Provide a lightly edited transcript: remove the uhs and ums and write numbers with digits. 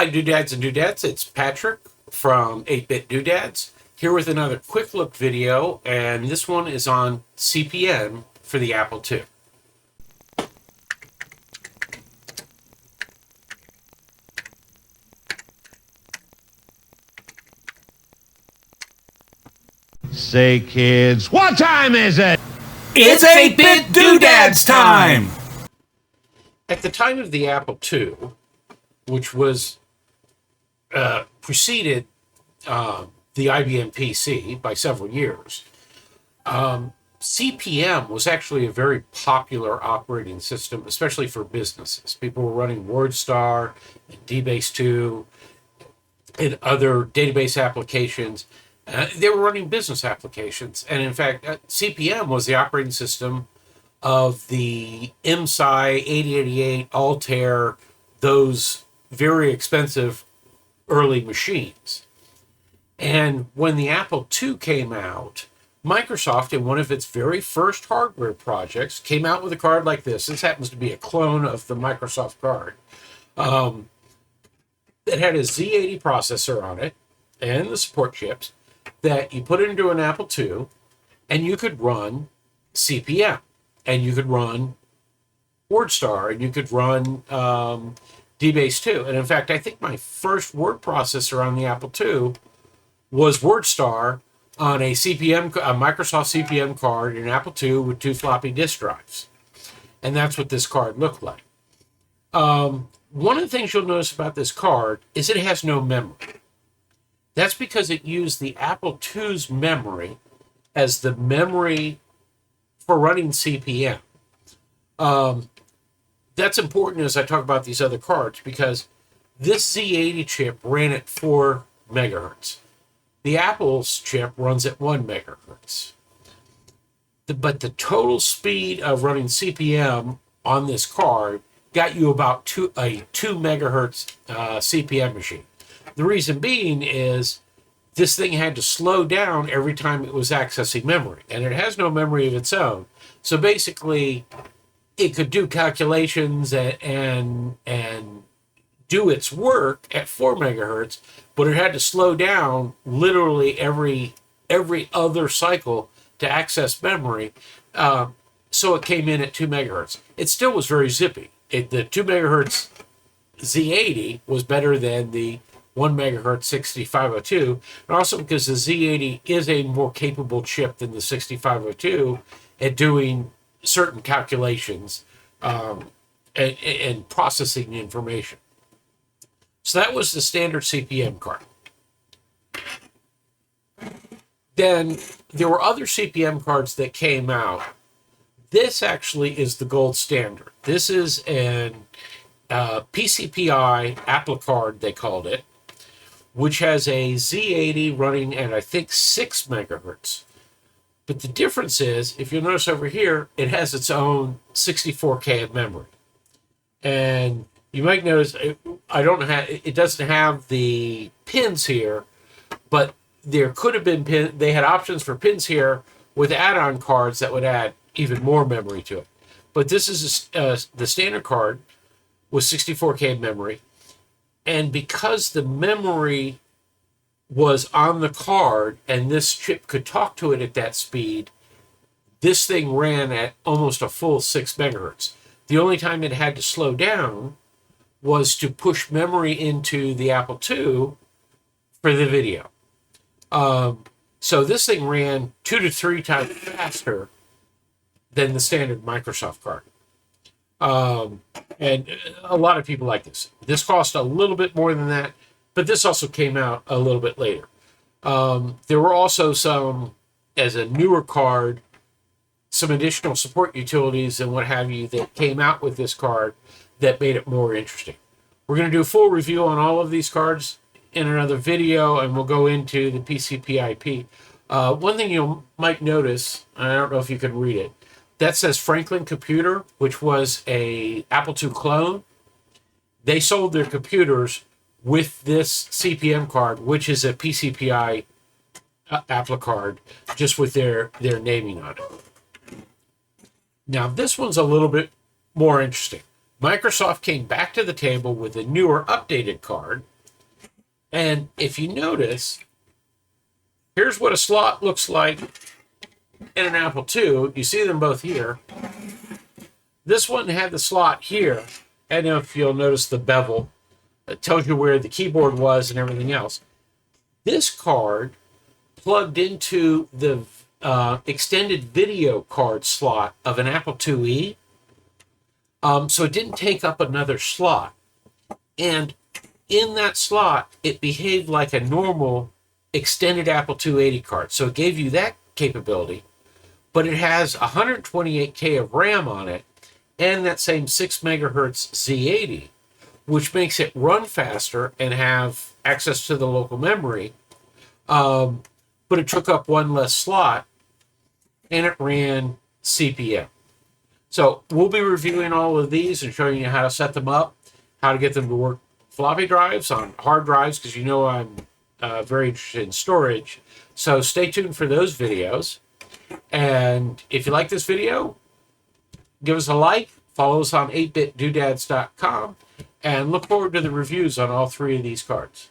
Hi, Doodads and Dudettes. It's Patrick from 8-Bit Doodads here with another quick look video, and this one is on CPM for the Apple II. Say, kids, what time is it? It's 8-Bit Doodads time! At the time of the Apple II, which was preceded the IBM PC by several years, CPM was actually a very popular operating system, especially for businesses. People were running WordStar and DBase2 and other database applications. They were running business applications. And in fact, CPM was the operating system of the MSI 8088, Altair, those very expensive early machines. And when the Apple II came out, Microsoft, in one of its very first hardware projects, came out with a card like this. This happens to be a clone of the Microsoft card. It had a Z80 processor on it and the support chips that you put into an Apple II, and you could run CPM, and you could run WordStar, and you could run DBase2. And in fact, I think my first word processor on the Apple II was WordStar on a Microsoft CPM card in Apple II with 2 floppy disk drives. And that's what this card looked like. One of the things you'll notice about this card is it has no memory. That's because it used the Apple II's memory as the memory for running CPM. That's important as I talk about these other cards, because this Z80 chip ran at 4 megahertz. The Apple's chip runs at 1 megahertz. But the total speed of running CPM on this card got you about a 2 megahertz CPM machine. The reason being is this thing had to slow down every time it was accessing memory, and it has no memory of its own. So basically, it could do calculations and do its work at 4 megahertz, but it had to slow down literally every other cycle to access memory. So it came in at 2 megahertz. It still was very zippy. The 2 megahertz Z80 was better than the 1 megahertz 6502, and also because the Z80 is a more capable chip than the 6502 at doing certain calculations and processing information. So that was the standard CPM card. Then there were other CPM cards that came out. This actually is the gold standard. This is an PCPI Apple card, they called it, which has a Z80 running at, I think, 6 megahertz. But the difference is, if you'll notice over here, it has its own 64K of memory. And you might notice it doesn't have the pins here, but there could have been they had options for pins here with add-on cards that would add even more memory to it. But this is the standard card with 64K memory. And because the memory was on the card and this chip could talk to it at that speed, this thing ran at almost a full 6 megahertz. The only time it had to slow down was to push memory into the Apple II for the video. So this thing ran 2 to 3 times faster than the standard Microsoft card. And a lot of people like this. This cost a little bit more than that, but this also came out a little bit later. There were also some, as a newer card, some additional support utilities and what have you that came out with this card that made it more interesting. We're going to do a full review on all of these cards in another video, and we'll go into the PCPIP. One thing you might notice, I don't know if you can read it, that says Franklin Computer, which was a Apple II clone. They sold their computers with this CPM card, which is a PCPI Apple card, just with their naming on it. Now, this one's a little bit more interesting. Microsoft came back to the table with a newer, updated card And if you notice, here's what a slot looks like in an Apple II. You see them both here. This one had the slot here. And if you'll notice the bevel, it tells you where the keyboard was and everything else. This card plugged into the extended video card slot of an Apple IIe. So it didn't take up another slot. And in that slot, it behaved like a normal extended Apple II card. So it gave you that capability, but it has 128K of RAM on it and that same 6 megahertz Z80, which makes it run faster and have access to the local memory. But it took up one less slot and it ran CPM. So we'll be reviewing all of these and showing you how to set them up, how to get them to work floppy drives on hard drives, because you know I'm very interested in storage. So stay tuned for those videos. And if you like this video, give us a like, follow us on 8bitdoodads.com, and look forward to the reviews on all three of these cards.